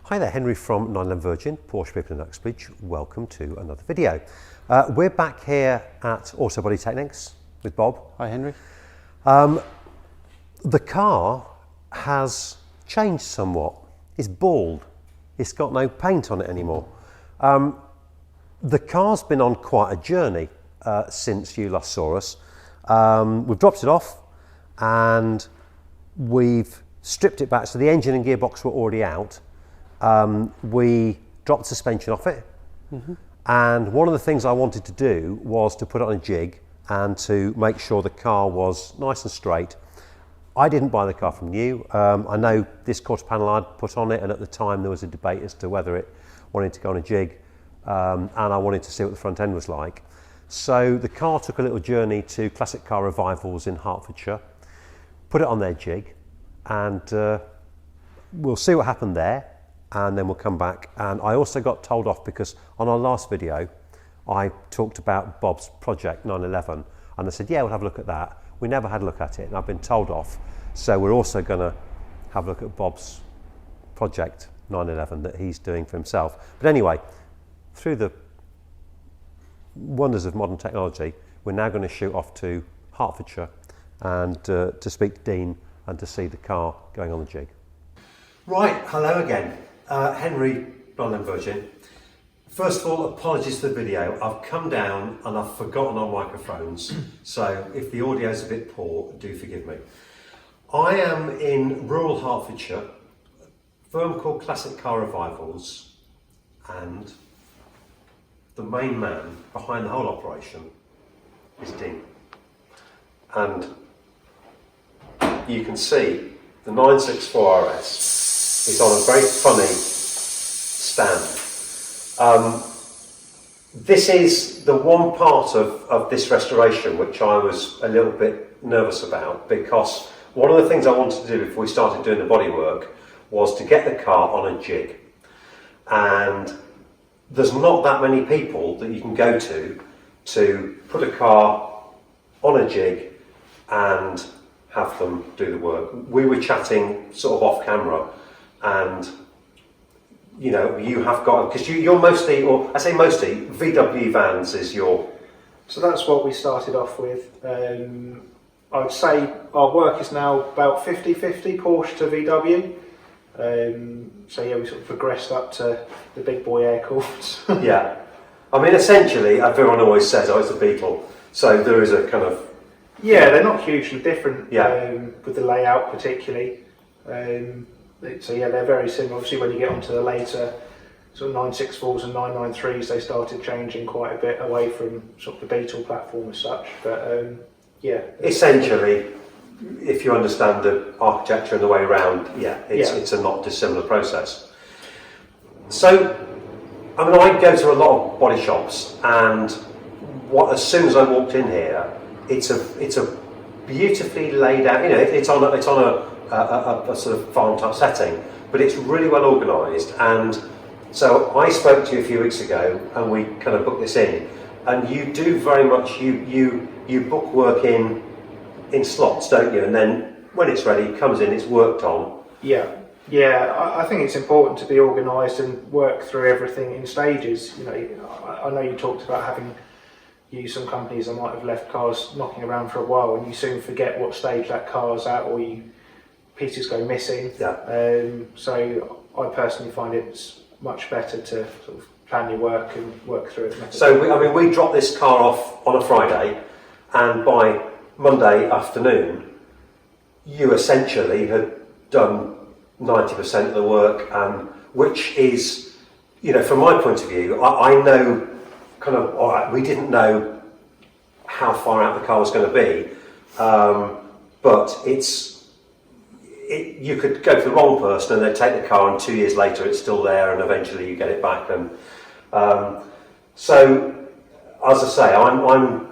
Hi there, Henry from Untitled Virgin, Porsche people in Uxbridge. Welcome to another video. We're back here at Auto Body Technics with Bob. Hi Henry. The car has changed somewhat. It's bald. It's got no paint on it anymore. The car's been on quite a journey since you last saw us. We've dropped it off and we've stripped it back, so the engine and gearbox were already out. We dropped suspension off it, and one of the things I wanted to do was to put it on a jig and to make sure the car was nice and straight. I didn't buy the car from you. I know this quarter panel I'd put on it, and at the time there was a debate as to whether it wanted to go on a jig, and I wanted to see what the front end was like. So the car took a little journey to Classic Car Revivals in Hertfordshire, put it on their jig, and we'll see what happened there. And then we'll come back. And I also got told off because on our last video I talked about Bob's project 911, and I said, yeah, we'll have a look at that. We never had a look at it, and I've been told off. So we're also going to have a look at Bob's project 911 that he's doing for himself. But anyway, through the wonders of modern technology, we're now going to shoot off to Hertfordshire and to speak to Dean and to see the car going on the jig. Right, hello again. Henry, Bonnet Virgin. First of all, apologies for the video. I've come down and I've forgotten our microphones, so if the audio is a bit poor, do forgive me. I am in rural Hertfordshire, a firm called Classic Car Revivals, and the main man behind the whole operation is Dean. And you can see the 964 RS is on a very funny stand. This is the one part of this restoration which I was a little bit nervous about, because one of the things I wanted to do before we started doing the bodywork was to get the car on a jig. And there's not that many people that you can go to put a car on a jig and have them do the work. We were chatting sort of off camera, and you know, you have got, because you're mostly, or I say mostly, VW vans is your... So that's what we started off with. I'd say our work is now about 50-50 Porsche to VW. So yeah, we sort of progressed up to the big boy air courts. Yeah, I mean essentially everyone always says, oh, it's a Beetle, so there is a kind of... Yeah, they're not hugely different, yeah. With the layout particularly. So yeah, they're very similar. Obviously when you get onto the later sort of 964s and 993s, they started changing quite a bit away from sort of the Beetle platform as such, but yeah. Essentially, if you understand the architecture and the way around, yeah, it's a not dissimilar process. So, I mean, I go to a lot of body shops, and as soon as I walked in here, it's a beautifully laid out, you know, it's on a sort of farm type setting, but it's really well organised. And so I spoke to you a few weeks ago and we kind of booked this in, and you do very much, you book work in slots, don't you? And then when it's ready, it comes in, it's worked on. Yeah, I think it's important to be organised and work through everything in stages. You know, I know you talked about having used some companies that might have left cars knocking around for a while, and you soon forget what stage that car's at, or pieces go missing. Yeah. So I personally find it's much better to sort of plan your work and work through it. So we dropped this car off on a Friday, and by Monday afternoon you essentially had done 90% of the work, which is, you know, from my point of view, I know kind of, all right, we didn't know how far out the car was going to be, but you could go to the wrong person and they'd take the car, and 2 years later it's still there, and eventually you get it back. And so, as I say, I'm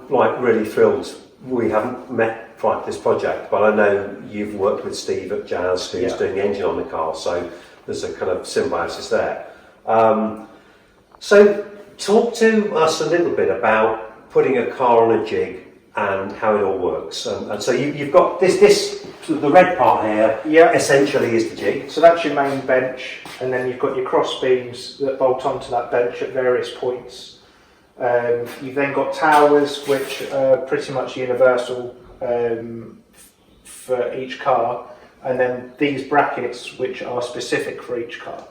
like really thrilled. We haven't met prior to this project, but I know you've worked with Steve at Jazz, who's doing the engine on the car, so there's a kind of symbiosis there. So talk to us a little bit about putting a car on a jig and how it all works. And so you've got this the red part here. Yeah. Essentially is the jig. So that's your main bench, and then you've got your cross beams that bolt onto that bench at various points. You've then got towers, which are pretty much universal for each car, and then these brackets, which are specific for each car.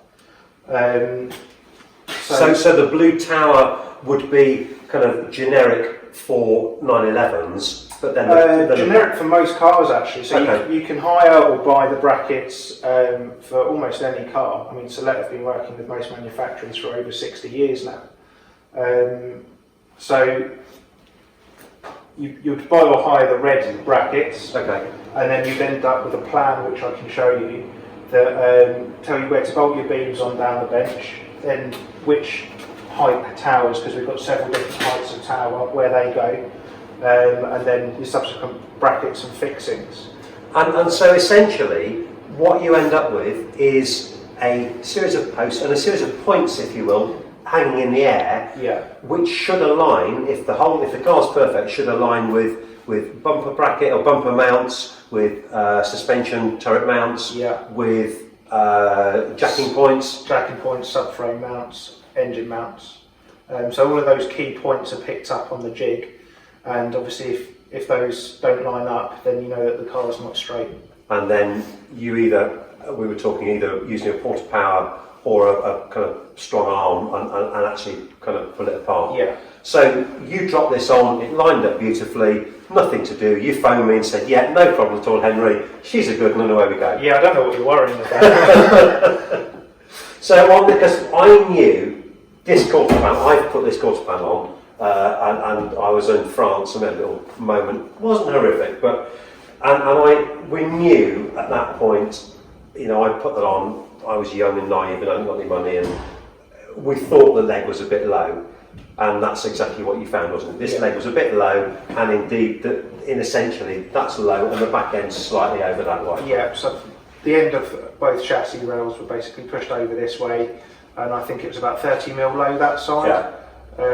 So the blue tower would be kind of generic for 911s, but then generic for most cars actually. So okay. you can hire or buy the brackets for almost any car. I mean, Select have been working with most manufacturers for over 60 years now. So you'd buy or hire the red brackets, okay. and then you'd end up with a plan which I can show you that tell you where to bolt your beams on down the bench, then which height towers, because we've got several different heights of tower, where they go, and then your subsequent brackets and fixings. And so essentially what you end up with is a series of posts and a series of points, if you will, hanging in the air, yeah. which should align, if the car's perfect, should align with bumper bracket or bumper mounts, with suspension turret mounts, yeah. with jacking points, subframe mounts, engine mounts. So all of those key points are picked up on the jig, and obviously if those don't line up, then you know that the car is not straight. And then we were talking either using a porta power or a kind of strong arm and actually kind of pull it apart. Yeah. So you dropped this on, it lined up beautifully, nothing to do. You phoned me and said, yeah, no problem at all, Henry. She's a good one, and away we go. Yeah, I don't know what you're worrying about. So because I knew this quarter panel, I put this quarter panel on, and I was in France, and a little moment, it wasn't horrific, but we knew at that point, you know, I put that on. I was young and naive and I hadn't got any money, and we thought the leg was a bit low, and that's exactly what you found, wasn't it? This leg was a bit low, and indeed, essentially that's low, and the back end's slightly over that way. Yeah, so the end of both chassis rails were basically pushed over this way, and I think it was about 30mm low that side. Yeah.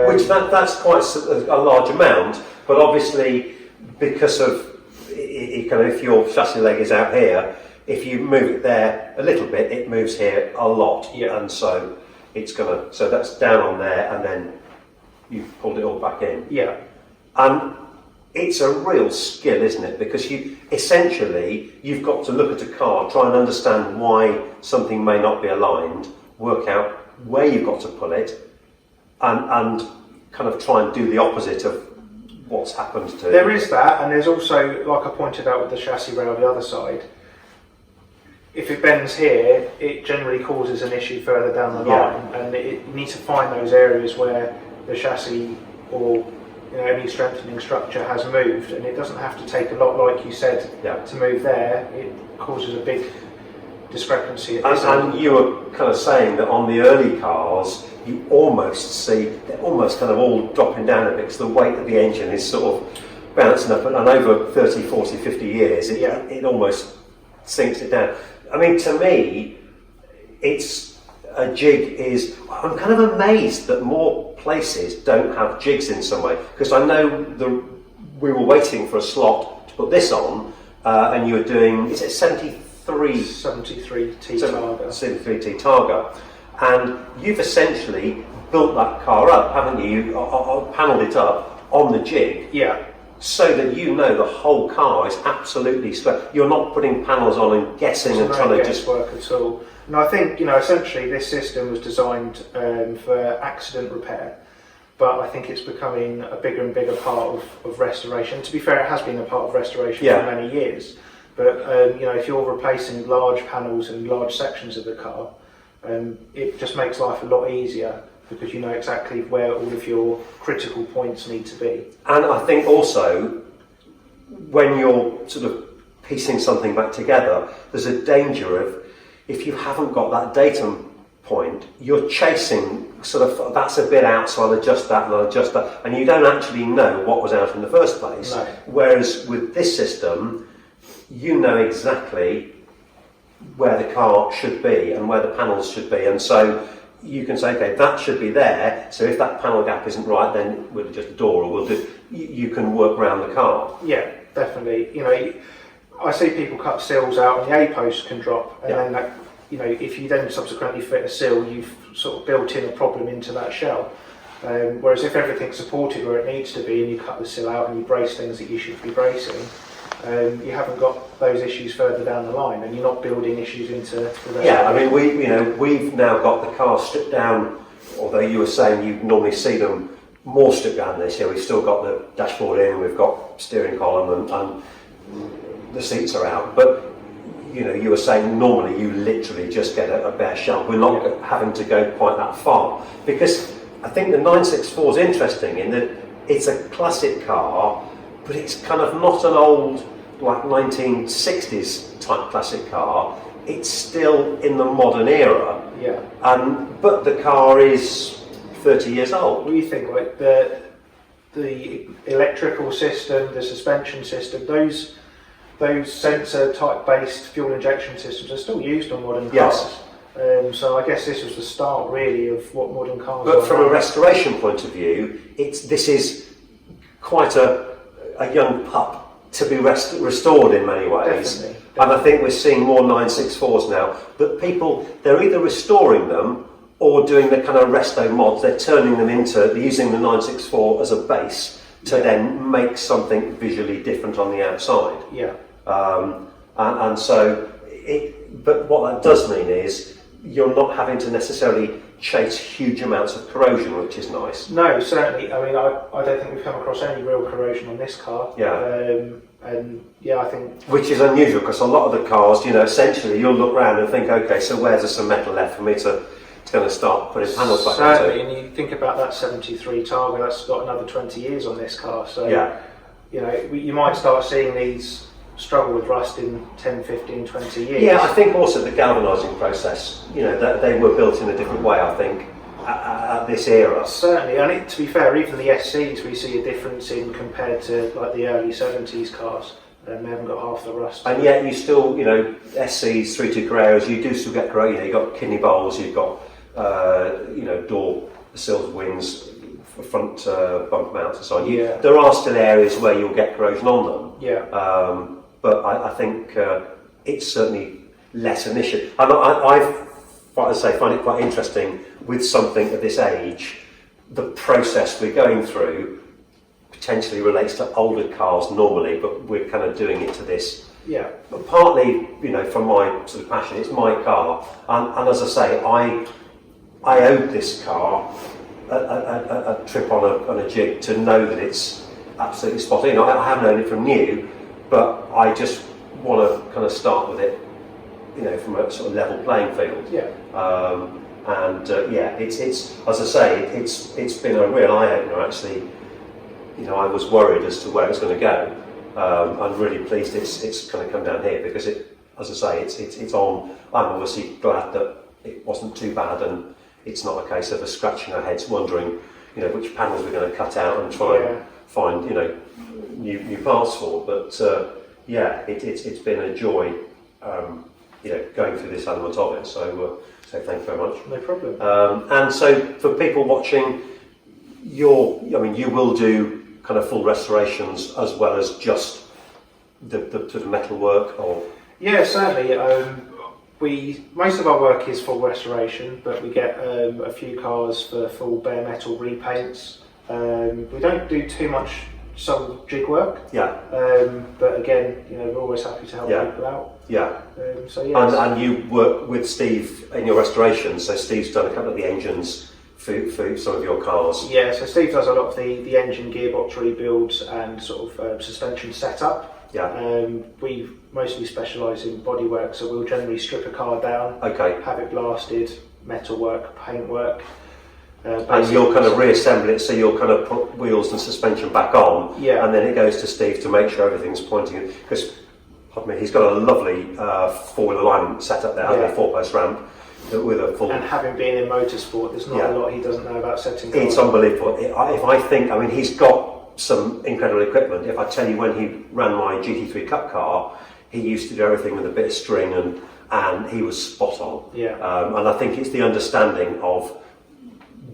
Which that's quite a large amount, but obviously because of if your chassis leg is out here, if you move it there a little bit, it moves here a lot, yeah. And so so that's down on there, and then you've pulled it all back in. Yeah. And it's a real skill, isn't it? Because you've got to look at a car, try and understand why something may not be aligned, work out where you've got to pull it, and kind of try and do the opposite of what's happened to it. There is that, and there's also, like I pointed out with the chassis rail the other side, if it bends here, it generally causes an issue further down the line, and you need to find those areas where the chassis or any strengthening structure has moved, and it doesn't have to take a lot, like you said, to move there. It causes a big discrepancy at this end. And you were kind of saying that on the early cars, you almost see they're almost kind of all dropping down a bit because the weight of the engine is sort of bouncing up, and over 30, 40, 50 years, it almost sinks it down. I mean, to me, a jig is. I'm kind of amazed that more places don't have jigs in some way, because I know we were waiting for a slot to put this on, and you were doing, is it 73T Targa? 73T Targa, and you've essentially built that car up, haven't you? You panelled it up on the jig. Yeah. So that the whole car is absolutely square. You're not putting panels on and guessing and trying to just work at all. And I think essentially this system was designed for accident repair, but I think it's becoming a bigger and bigger part of restoration. To be fair, it has been a part of restoration for many years. But if you're replacing large panels and large sections of the car, it just makes life a lot easier, because you know exactly where all of your critical points need to be. And I think also, when you're sort of piecing something back together, there's a danger of, if you haven't got that datum point, you're chasing sort of, that's a bit out, so I'll adjust that and I'll adjust that, and you don't actually know what was out in the first place. No. Whereas with this system, you know exactly where the car should be and where the panels should be, and so you can say, okay, that should be there, so if that panel gap isn't right, then we'll adjust the door, or we'll do. you can work around the car. Yeah, definitely. You know, I see people cut sills out and the A-post can drop, and then that, you know, if you then subsequently fit a sill, you've sort of built in a problem into that shell. Whereas if everything's supported where it needs to be and you cut the sill out and you brace things that you should be bracing, you haven't got those issues further down the line, and you're not building issues into the rest of the I mean, we've now got the car stripped down, although you were saying you normally see them more stripped down this year. We've still got the dashboard in, we've got steering column and the seats are out, but you know, you were saying normally you literally just get a bare shell. We're not having to go quite that far, because I think the 964 is interesting in that it's a classic car, but it's kind of not an old, like 1960s type classic car. It's still in the modern era. Yeah. But the car is 30 years old. What do you think? Like the electrical system, the suspension system, those sensor type based fuel injection systems are still used on modern cars. Yes. So I guess this was the start really of what modern cars are. But from a restoration point of view, this is quite a young pup to be restored in many ways. Definitely. And I think we're seeing more 964s now, that people, they're either restoring them or doing the kind of resto mods. They're turning them into, they're using the 964 as a base to then make something visually different on the outside. Yeah. And so, but what that does mean is you're not having to necessarily chase huge amounts of corrosion, which is nice. No, certainly. I mean, I don't think we've come across any real corrosion on this car. Yeah. And yeah, I think... Which is unusual, because a lot of the cars, you know, essentially you'll look around and think, okay, so where's there some metal left for me to kind of start putting panels back into? Certainly, and you think about that 73 Targa, that's got another 20 years on this car. So, you know, you might start seeing these struggle with rust in 10, 15, 20 years. Yeah, I think also the galvanising process, you know, that they were built in a different way, I think, at this era. Certainly, and to be fair, even the SCs we see a difference in compared to like the early 70s cars. They haven't got half the rust. And yet you still, you know, SCs, 3.2 Carreras, you do still get corrosion. You've got kidney bowls, you've got, you know, door sills, wings, front bumper mounts and so on. There are still areas where you'll get corrosion on them. Yeah. But I think it's certainly less an issue. And I find it quite interesting with something at this age, the process we're going through potentially relates to older cars normally, but we're kind of doing it to this. Yeah. But partly, you know, from my sort of passion, it's my car. And as I say, I owed this car a trip on a jig to know that it's absolutely spot on. I haven't owned it from new, but I just want to kind of start with it, you know, from a sort of level playing field. Yeah. It's as I say, it's been a real eye opener actually. You know, I was worried as to where it's going to go. I'm really pleased it's kind of come down here, because it, as I say, it's on. I'm obviously glad that it wasn't too bad, and it's not a case of us scratching our heads wondering, you know, which panels we're going to cut out and try and find, you know, new parts for. But it's been a joy, you know, going through this element of it. So thank you very much. No problem. And so for people watching, you will do kind of full restorations as well as just the sort of metal work, or? Yeah, certainly. Most of our work is full restoration, but we get a few cars for full bare metal repaints. We don't do too much some jig work. Yeah. But again, you know, we're always happy to help people out. Yeah. And you work with Steve in your restorations. So Steve's done a couple of the engines for some of your cars. Yeah. So Steve does a lot of the engine gearbox rebuilds and sort of suspension setup. Yeah. We mostly specialise in bodywork, so we'll generally strip a car down, have it blasted, metal work, paint work. And you'll kind of reassemble it, so you'll kind of put wheels and suspension back on, and then it goes to Steve to make sure everything's pointing. Because he's got a lovely four-wheel alignment set up there, hasn't he? Four-post ramp with a full. And having been in motorsport, there's not a lot he doesn't know about setting cars. It's unbelievable. If I think, I mean, he's got some incredible equipment. If I tell you, when he ran my GT3 Cup car, he used to do everything with a bit of string, and he was spot on. Yeah. And I think it's the understanding of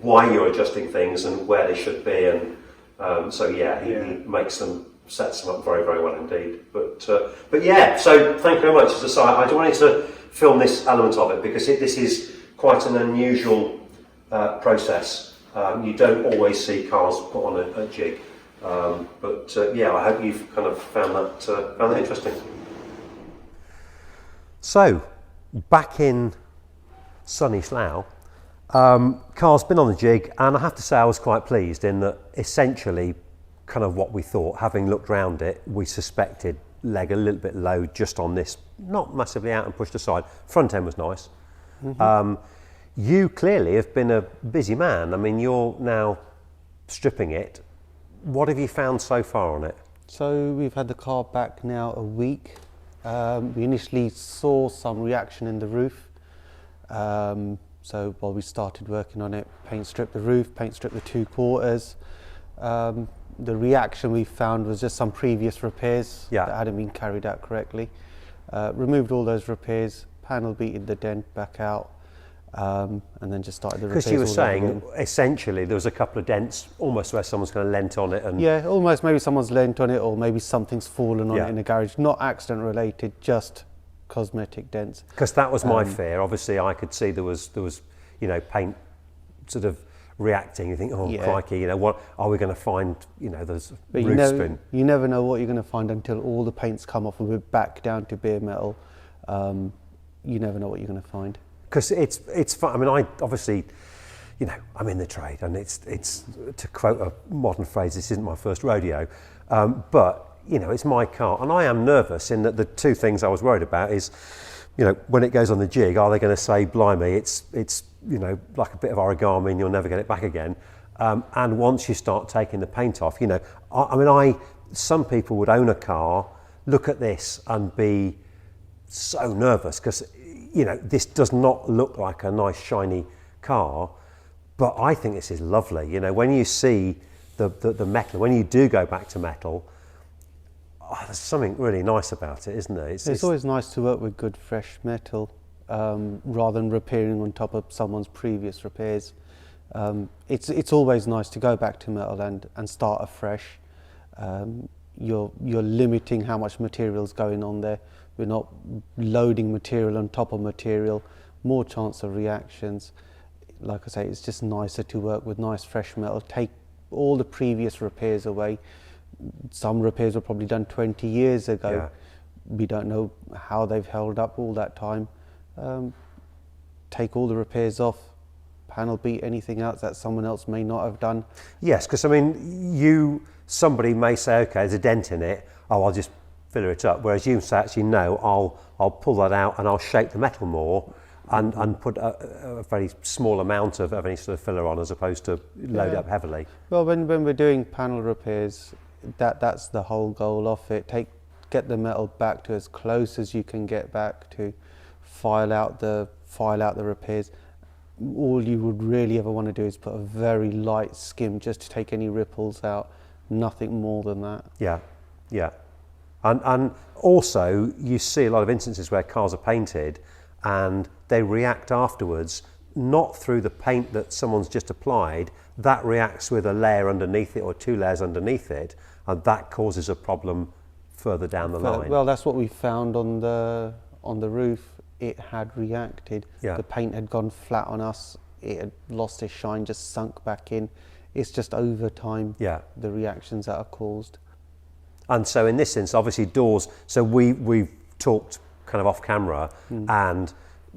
why you're adjusting things and where they should be, and So yeah, he makes them, sets them up very, very well indeed. But yeah, so thank you very much. As I say, I wanted to film this element of it because this is quite an unusual process. You don't always see cars put on a jig. Yeah, I hope you've kind of found that interesting. So, back in sunny Slough, car's been on the jig, and I have to say I was quite pleased in that essentially kind of what we thought. Having looked round it, we suspected leg a little bit low just on this, not massively out and pushed aside. Front end was nice. You clearly have been a busy man. I mean, you're now stripping it. What have you found so far on it? So we've had the car back now a week. We initially saw some reaction in the roof. So while we started working on it, paint stripped the roof, paint stripped the 2 quarters. The reaction we found was just some previous repairs that hadn't been carried out correctly. Removed all those repairs, panel beated the dent back out, and then just started the repairs. Because you were saying, essentially, there was a couple of dents, almost where someone's kind of leant on it. And yeah, almost maybe someone's leant on it, or maybe something's fallen on it in the garage. Not accident related, just cosmetic dents. Because that was my fear. Obviously, I could see there was paint sort of reacting. You think, oh crikey, what are we going to find? There's roof spin. You never know what you're going to find until all the paint's come off and we're back down to bare metal. You never know what you're going to find. Because it's fun. I mean, I obviously, I'm in the trade, and it's to quote a modern phrase, this isn't my first rodeo, but it's my car, and I am nervous in that the 2 things I was worried about is, when it goes on the jig, are they going to say, blimey, it's like a bit of origami and you'll never get it back again? And once you start taking the paint off, some people would own a car, look at this and be so nervous because, this does not look like a nice shiny car, but I think this is lovely. When you see the metal, when you do go back to metal, there's something really nice about it, isn't there? It's always nice to work with good fresh metal rather than repairing on top of someone's previous repairs. It's always nice to go back to metal and start afresh. You're limiting how much material's going on there. We're not loading material on top of material, more chance of reactions. Like I say, it's just nicer to work with nice fresh metal, take all the previous repairs away. Some repairs were probably done 20 years ago. Yeah. We don't know how they've held up all that time. Take all the repairs off, panel beat anything else that someone else may not have done. Yes, because somebody may say, okay, there's a dent in it, I'll just filler it up. Whereas you say, actually, no, I'll pull that out and I'll shape the metal more and put a very small amount of any sort of filler on as opposed to load it up heavily. Well, when we're doing panel repairs, that's the whole goal of it. Get the metal back to as close as you can get back to, file out the repairs. All you would really ever want to do is put a very light skim just to take any ripples out. Nothing more than that. Yeah. And also, you see a lot of instances where cars are painted and they react afterwards, not through the paint that someone's just applied, that reacts with a layer underneath it or 2 layers underneath it, and that causes a problem further down the line. Well, that's what we found on the roof. It had reacted. Yeah. The paint had gone flat on us. It had lost its shine, just sunk back in. It's just over time, the reactions that are caused. And so in this instance, obviously doors, so we've talked kind of off camera, and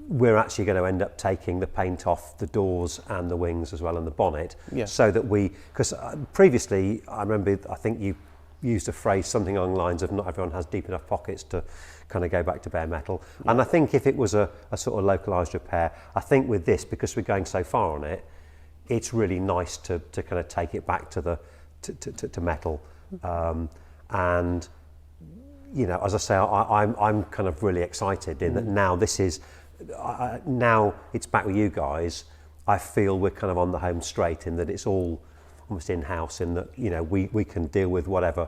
we're actually going to end up taking the paint off the doors and the wings as well, and the bonnet, so that because previously, I remember, I think you used a phrase something along the lines of not everyone has deep enough pockets to kind of go back to bare metal. And I think if it was a sort of localised repair, I think with this, because we're going so far on it, it's really nice to kind of take it back to metal. And as I say, I'm kind of really excited in that now this is now it's back with you guys. I feel we're kind of on the home straight in that it's all almost in-house, in that we can deal with whatever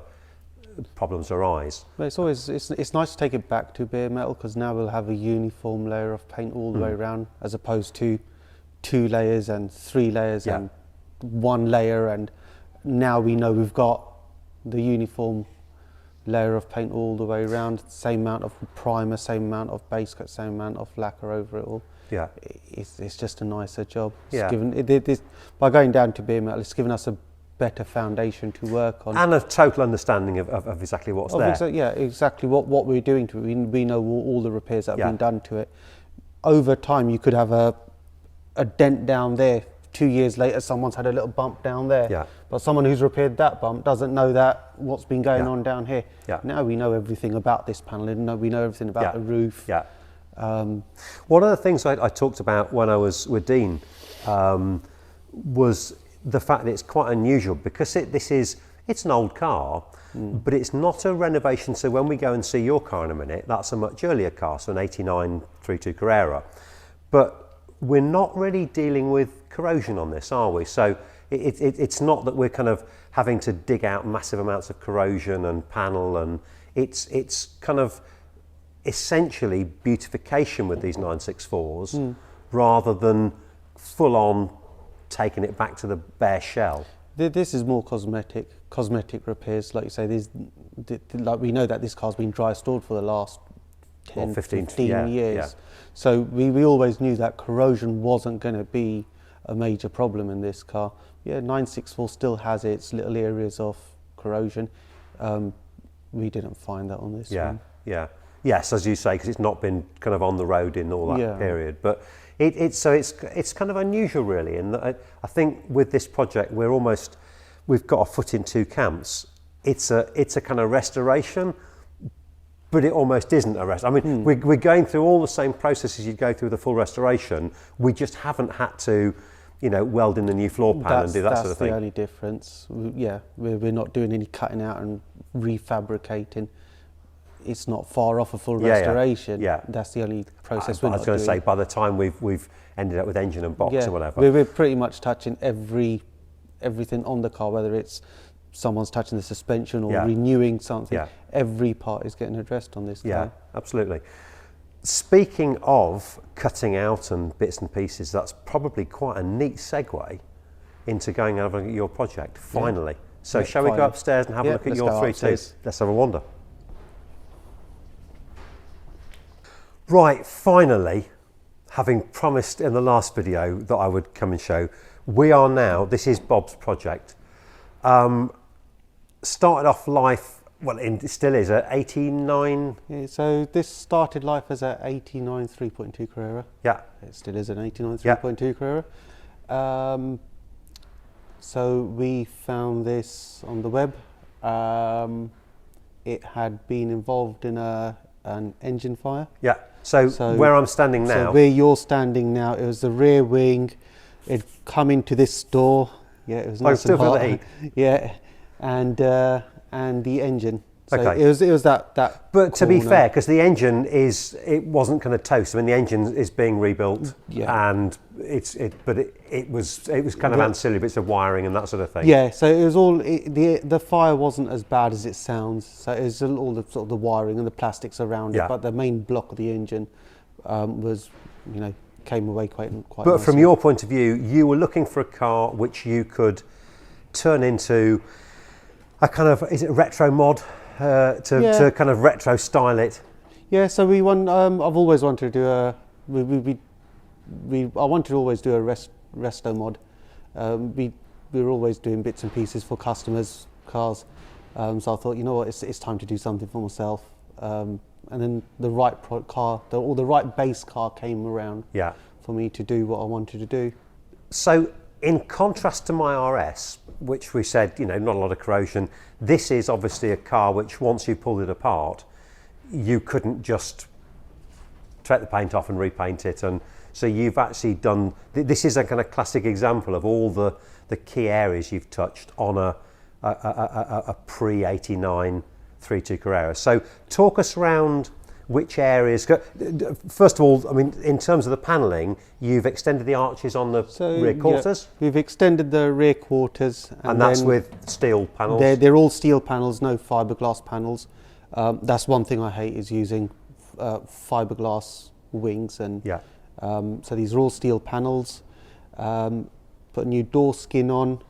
problems arise. But it's nice to take it back to bare metal, because now we'll have a uniform layer of paint all the way around, as opposed to 2 layers and 3 layers and 1 layer, and now we know we've got the uniform layer of paint all the way around, same amount of primer, same amount of base coat, same amount of lacquer over it all. Yeah. It's just a nicer job. Yeah. By going down to bare metal, it's given us a better foundation to work on. And a total understanding of exactly what's there. Exactly what we're doing to it. We know all the repairs that have Yeah. been done to it. Over time, you could have a dent down there. 2 years later, someone's had a little bump down there. Yeah. But someone who's repaired that bump doesn't know that what's been going Yeah. on down here. Yeah. Now we know everything about this panel. We know everything about Yeah. the roof. Yeah. One of the things I talked about when I was with Dean was the fact that it's quite unusual because it's an old car, but it's not a renovation. So when we go and see your car in a minute, that's a much earlier car, so an 89 32 Carrera. But we're not really dealing with corrosion on this, are we? So it's not that we're kind of having to dig out massive amounts of corrosion and panel, and it's kind of essentially beautification with these 964s rather than full on taking it back to the bare shell. This is more cosmetic repairs. Like you say, like we know that this car's been dry stored for the last 10, 15 years. Yeah. So we always knew that corrosion wasn't going to be a major problem in this car. Yeah, 964 still has its little areas of corrosion. We didn't find that on this one. Yeah. Yes, as you say, because it's not been kind of on the road in all that Yeah. period. But it's kind of unusual, really. And I think with this project, we've got a foot in two camps. It's a kind of restoration, but it almost isn't a rest. I mean, we're going through all the same processes you'd go through with a full restoration. We just haven't had to, weld in the new floor pan and do that sort of thing. That's the only difference. We're not doing any cutting out and refabricating. It's not far off a full restoration. Yeah. That's the only process I we're was not going to say, doing. by the time we've ended up with engine and box or whatever. We're pretty much touching everything on the car, whether it's someone's touching the suspension or renewing something. Yeah. Every part is getting addressed on this car. Yeah, absolutely. Speaking of cutting out and bits and pieces, that's probably quite a neat segue into going over your project, finally. So Yeah, shall we go finally. upstairs and have a look at let's your go 3.2? upstairs. Let's have a wander. Right, finally, having promised in the last video that I would come and show, we are now, this is Bob's project. Started off life, well, it still is, at 89. Yeah, so this started life as a 89 3.2 Carrera. Yeah. It still is an 89 Yeah. 3.2 Carrera. So we found this on the web. It had been involved in an engine fire. Yeah. So where I'm standing now. So where you're standing now, it was the rear wing. It'd come into this door. Yeah, it was nice still and feel hot. the heat. Yeah, and the engine. So Okay. it was that. But to be corner. fair, because the engine it wasn't kind of toast. I mean, the engine is being rebuilt, and it was kind of ancillary bits of wiring and that sort of thing. Yeah, so it was all the fire wasn't as bad as it sounds. So it was all the sort of the wiring and the plastics around Yeah. it, but the main block of the engine was, came away quite. But nicely. from your point of view, you were looking for a car which you could turn into a kind of, is it a retro mod to kind of retro style it? Yeah, so we want. I've always wanted to do a. I wanted to always do a resto mod. We were always doing bits and pieces for customers' cars. So I thought, you know what, it's time to do something for myself. And then the right car, the right base car came around. Yeah. For me to do what I wanted to do. So in contrast to my RS, which we said, not a lot of corrosion, this is obviously a car which once you pulled it apart, you couldn't just take the paint off and repaint it. And so you've actually done, this is a kind of classic example of all the key areas you've touched on a pre-89 3.2 Carrera. So talk us around which areas. First of all, I mean, in terms of the panelling, you've extended the arches on the rear quarters. Yeah, we've extended the rear quarters, and that's with steel panels. They're all steel panels, no fiberglass panels. That's one thing I hate, is using fiberglass wings, and so these are all steel panels. Put a new door skin on.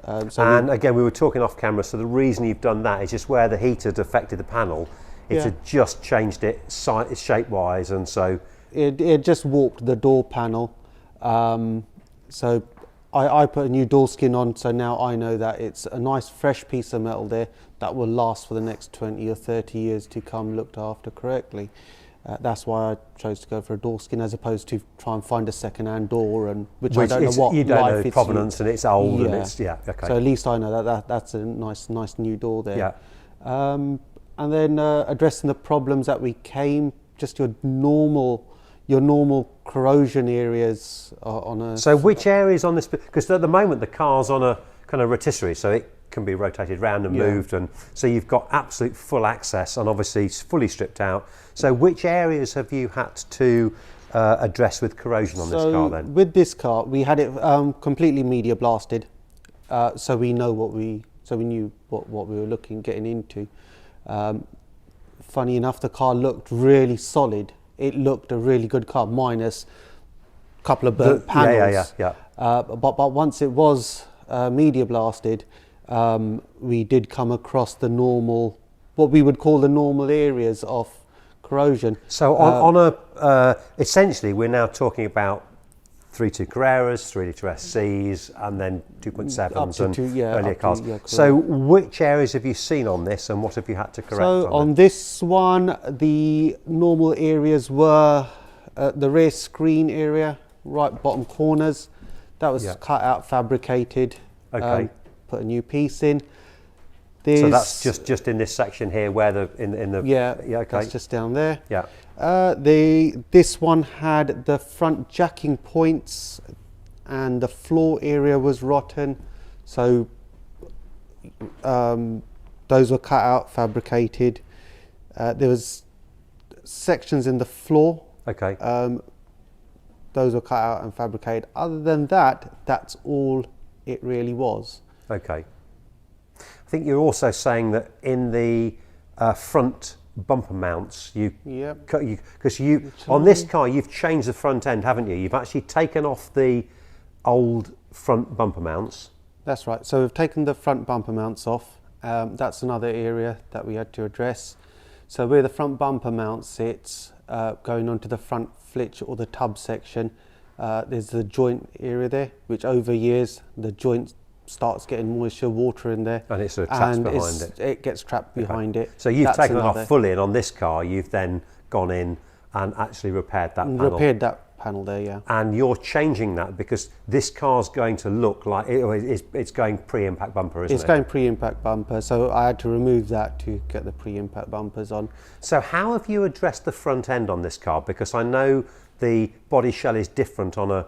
And again, we were talking off camera, so the reason you've done that is just where the heat had affected the panel, it had just changed it shape-wise, and so... It just warped the door panel. So I put a new door skin on, so now I know that it's a nice fresh piece of metal there that will last for the next 20 or 30 years to come, looked after correctly. That's why I chose to go for a door skin as opposed to try and find a second-hand door, and which I don't know what you don't life know provenance, and it's old, and it's okay. So at least I know that's a nice new door there. Yeah. And then addressing the problems that we came, just your normal corrosion areas on a... So which areas on this, because at the moment the car's on a kind of rotisserie, so it can be rotated round and moved, and so you've got absolute full access and obviously fully stripped out. So which areas have you had to address with corrosion on this car then? With this car, we had it completely media blasted, so we knew what we were getting into. Funny enough, the car looked really solid. It looked a really good car, minus a couple of burnt panels. But once it was media blasted, we did come across the normal, what we would call the normal areas of corrosion. So on essentially we're now talking about 3.2 Carreras, 3 litre SCs, and then 2.7s and earlier cars. So which areas have you seen on this, and what have you had to correct? So on this one, the normal areas were the rear screen area, right bottom corners. That was cut out, fabricated. Okay. Put a new piece in. So that's just in this section here, where okay. That's just down there. Yeah. This one had the front jacking points, and the floor area was rotten. So those were cut out, fabricated. There was sections in the floor. Okay. Those were cut out and fabricated. Other than that, that's all it really was. Okay. I think you're also saying that in the front bumper mounts, because on this car you've changed the front end, haven't you? You've actually taken off the old front bumper mounts. That's right. So we've taken the front bumper mounts off. That's another area that we had to address. So where the front bumper mount sits, going onto the front flitch or the tub section, there's the joint area there, which over years the joint starts getting moisture, water in there, and it sort of traps behind it. It gets trapped behind it. So you've taken it off fully, and on this car you've then gone in and actually repaired that panel. Repaired that panel there, yeah. And you're changing that because this car's going to look like it's going pre-impact bumper, isn't it? It's going pre-impact bumper, so I had to remove that to get the pre-impact bumpers on. So how have you addressed the front end on this car? Because I know the body shell is different on a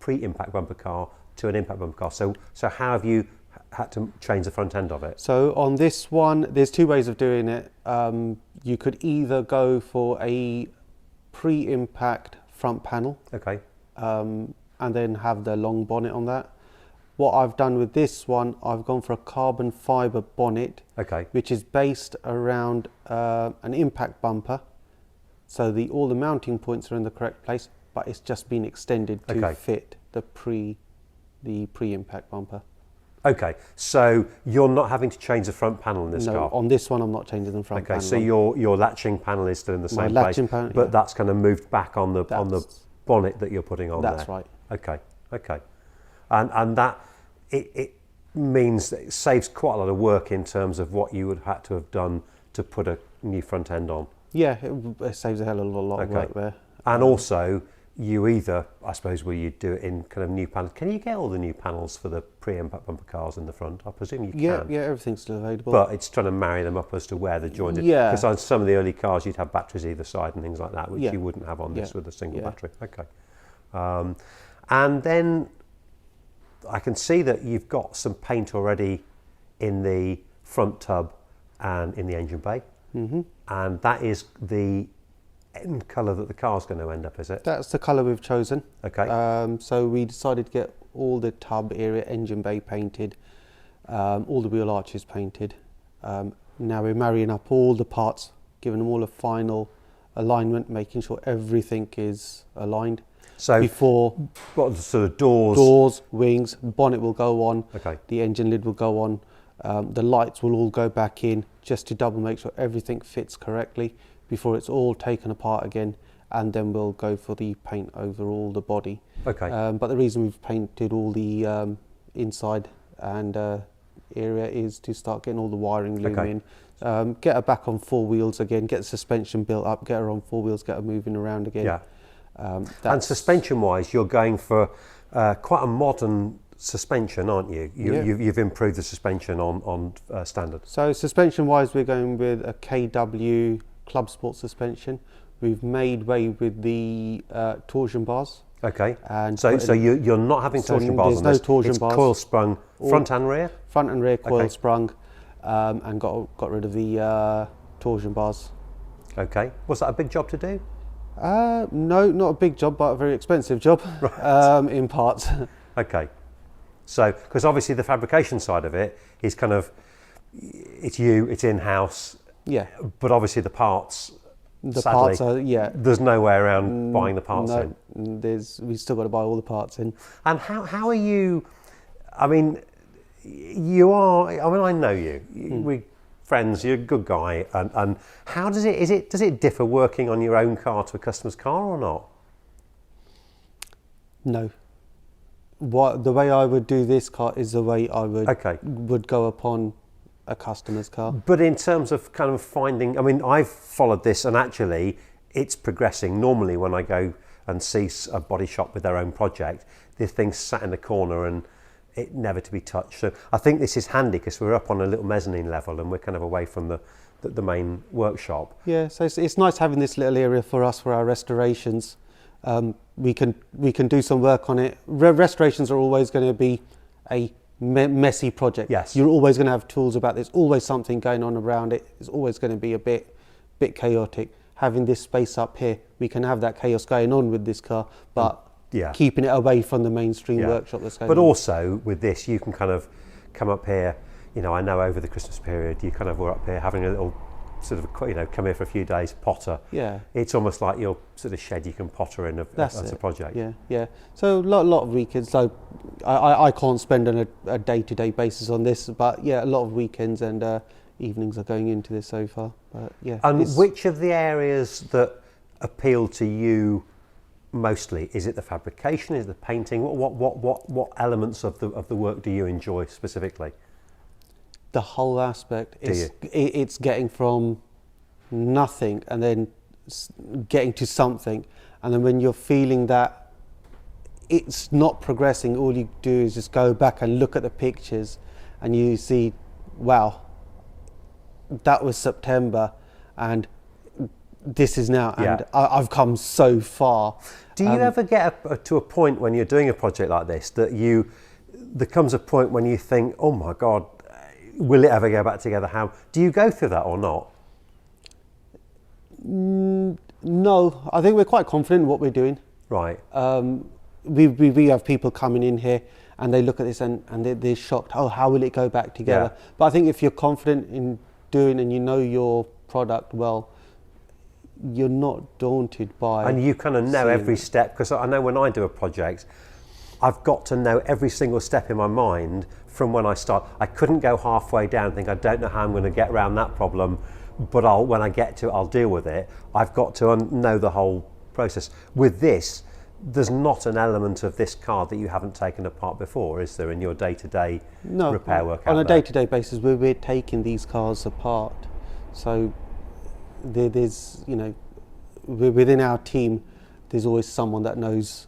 pre-impact bumper car to an impact bumper car. So how have you had to change the front end of it? So on this one, there's two ways of doing it. You could either go for a pre-impact front panel, okay, and then have the long bonnet on that. What I've done with this one, I've gone for a carbon fibre bonnet, okay, which is based around an impact bumper. So all the mounting points are in the correct place, but it's just been extended to fit the pre-impact bumper. Okay, so you're not having to change the front panel in this car? No, on this one I'm not changing the front panel. Okay, so your latching panel is still in the same place, but that's kind of moved back on the bonnet that you're putting on there. That's right. Okay, and that it means that it saves quite a lot of work in terms of what you would have had to have done to put a new front end on. Yeah, it saves a hell of a lot of work there. And also, you either, I suppose, will you do it in kind of new panels? Can you get all the new panels for the pre-impact bumper cars in the front? I presume you can. Yeah, everything's still available. But it's trying to marry them up as to where they're joined. Yeah. Because on some of the early cars, you'd have batteries either side and things like that, which you wouldn't have on this with a single battery. Okay. And then I can see that you've got some paint already in the front tub and in the engine bay. Mm-hmm. And that is the end colour that the car's going to end up, is it? That's the colour we've chosen. Okay. So we decided to get all the tub area, engine bay painted, all the wheel arches painted. Now we're marrying up all the parts, giving them all a final alignment, making sure everything is aligned. So Before what sort of doors? doors, wings, bonnet will go on, Okay. the engine lid will go on, the lights will all go back in just to double make sure everything fits correctly before it's all taken apart again, and then we'll go for the paint over all the body. Okay. But the reason we've painted all the inside and area is to start getting all the wiring loom in, get her back on 4 wheels again, get the suspension built up, get her on 4 wheels, get her moving around again. Yeah. And suspension-wise, you're going for quite a modern suspension, aren't you? You've improved the suspension on standard. So suspension-wise, we're going with a KW Club Sport suspension. We've made way with the torsion bars. Okay. And so you're not having torsion bars on this. There's no torsion it's bars. Coil sprung front and rear? Front and rear coil Okay. sprung, and got rid of the torsion bars. Okay. Was that a big job to do? No, not a big job, but a very expensive job. Right. In parts. Okay. So, because obviously the fabrication side of it is kind of, it's in-house, Yeah. but obviously the parts, The sadly, parts are, there's no way around buying the parts in. We've still got to buy all the parts in. And how are you, I mean, I know you, we friends, you're a good guy, and how does it differ working on your own car to a customer's car or not? No. The way I would do this car is the way I would go upon a customer's car. But in terms of kind of finding, I mean, I've followed this, and actually it's progressing. Normally when I go and see a body shop with their own project, this thing's sat in the corner and it never to be touched. So I think this is handy because we're up on a little mezzanine level and we're kind of away from the main workshop. Yeah, so it's nice having this little area for us for our restorations. We can do some work on it. Restorations are always going to be a messy project. Yes. You're always going to have tools about. There's always something going on around it. It's always going to be a bit chaotic. Having this space up here, we can have that chaos going on with this car, but keeping it away from the mainstream workshop that's going on. But also with this, you can kind of come up here. You know, I know over the Christmas period, you kind of were up here having a little sort of, you know, come here for a few days, potter. Yeah. It's almost like your sort of shed you can potter in as a project. Yeah, yeah. So a lot of weekends. So I can't spend on a day-to-day basis on this, but yeah, a lot of weekends and evenings are going into this so far. But yeah. And which of the areas that appeal to you mostly? Is it the fabrication? Is it the painting? What elements of the work do you enjoy specifically? The whole aspect is it's getting from nothing and then getting to something, and then when you're feeling that it's not progressing, all you do is just go back and look at the pictures and you see, wow, that was September and this is now, and I've come so far. Do you ever get to a point when you're doing a project like this that there comes a point when you think, oh my God, will it ever go back together? How do you go through that or not? No, I think we're quite confident in what we're doing. Right. We have people coming in here and they look at this and they're shocked. Oh, how will it go back together? Yeah. But I think if you're confident in doing and you know your product well, you're not daunted by. And you kind of know every step, because I know when I do a project, I've got to know every single step in my mind from when I start. I couldn't go halfway down and think, I don't know how I'm going to get around that problem, but when I get to it, I'll deal with it. I've got to know the whole process. With this, there's not an element of this car that you haven't taken apart before, is there, in your day-to-day repair work? On a day-to-day basis, we're taking these cars apart. So there's, you know, within our team, there's always someone that knows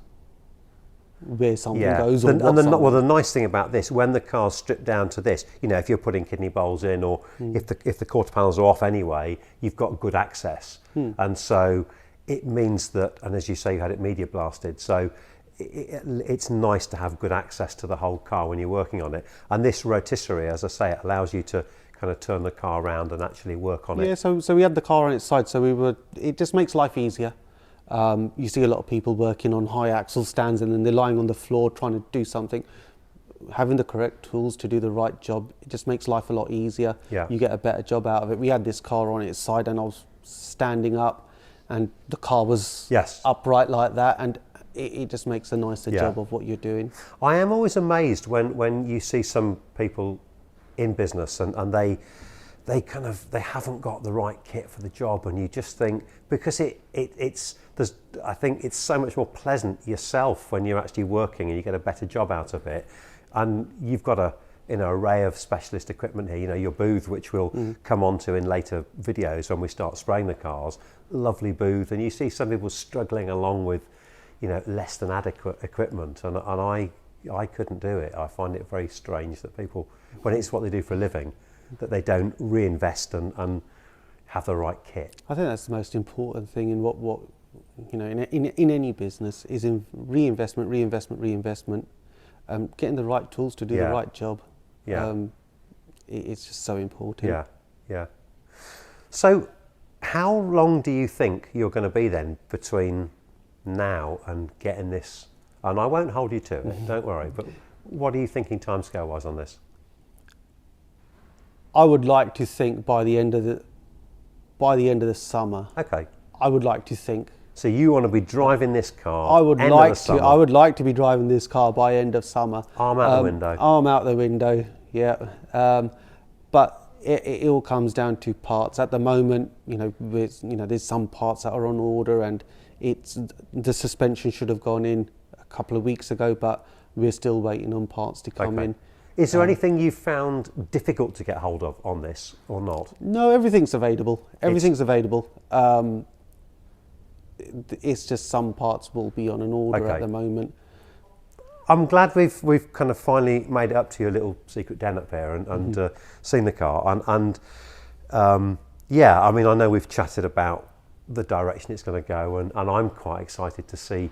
where something goes. Well, the nice thing about this, when the car's stripped down to this, you know, if you're putting kidney bowls in, or if the quarter panels are off anyway, you've got good access, and so it means that, and as you say, you had it media blasted, so it's nice to have good access to the whole car when you're working on it. And this rotisserie, as I say, it allows you to kind of turn the car around and actually work on it. Yeah, so we had the car on its side, so it just makes life easier. You see a lot of people working on high axle stands and then they're lying on the floor trying to do something. Having the correct tools to do the right job, it just makes life a lot easier. Yeah. You get a better job out of it. We had this car on its side and I was standing up and the car was Yes. upright like that, and it just makes a nicer job of what you're doing. I am always amazed when you see some people in business and they haven't got the right kit for the job, and you just think, because I think it's so much more pleasant yourself when you're actually working and you get a better job out of it, and you've got an array of specialist equipment here. You know, your booth, which we'll come on to in later videos when we start spraying the cars, lovely booth, and you see some people struggling along with, you know, less than adequate equipment, and I couldn't do it. I find it very strange that people, when it's what they do for a living, that they don't reinvest and have the right kit. I think that's the most important thing in what you know, in any business, is in reinvestment, getting the right tools to do the right job. It's just so important. Yeah. So how long do you think you're going to be then between now and getting this? And I won't hold you to it, don't worry, but what are you thinking timescale wise on this? I would like to think by the end of the summer. Okay. I would like to think. So you want to be driving this car? I would like to be driving this car by end of summer. Arm out the window. Arm out the window. Yeah. But it all comes down to parts. At the moment, there's some parts that are on order, and the suspension should have gone in a couple of weeks ago, but we're still waiting on parts to come in. Is there anything you found difficult to get hold of on this, or not? No, everything's available. Everything's available. It's just some parts will be on an order at the moment. I'm glad we've kind of finally made it up to your little secret den up here and seen the car. And I mean, I know we've chatted about the direction it's going to go, and I'm quite excited to see.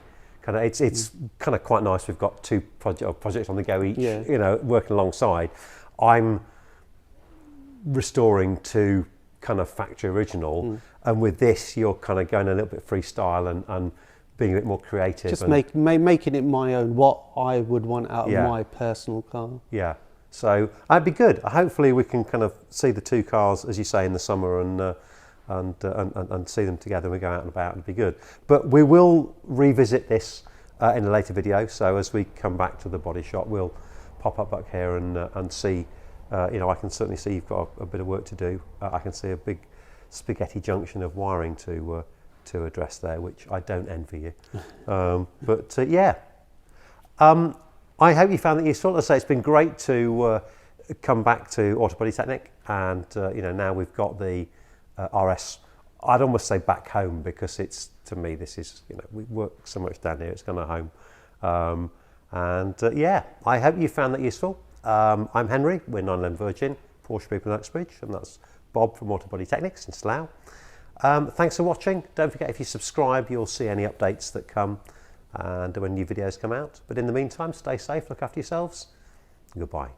It's kind of quite nice. We've got two projects on the go each, working alongside. I'm restoring to kind of factory original, and with this, you're kind of going a little bit freestyle and being a bit more creative. Just making it my own, what I would want out of my personal car. Yeah, so that'd be good. Hopefully, we can kind of see the two cars, as you say, in the summer and see them together. We go out and about, it'd be good. But we will revisit this in a later video. So as we come back to the body shop, we'll pop up back here and see. I can certainly see you've got a bit of work to do. I can see a big spaghetti junction of wiring to address there, which I don't envy you. I hope you found that useful. As I say, it's been great to come back to Auto Body Technic, and now we've got the RS. I'd almost say back home, because it's, to me, this is, we work so much down here, it's kind of home. I hope you found that useful. I'm Henry, we're 911 Virgin, Porsche people in Uxbridge, and that's Bob from Auto Body Technics in Slough. Thanks for watching. Don't forget, if you subscribe, you'll see any updates that come and when new videos come out. But in the meantime, stay safe, look after yourselves. Goodbye.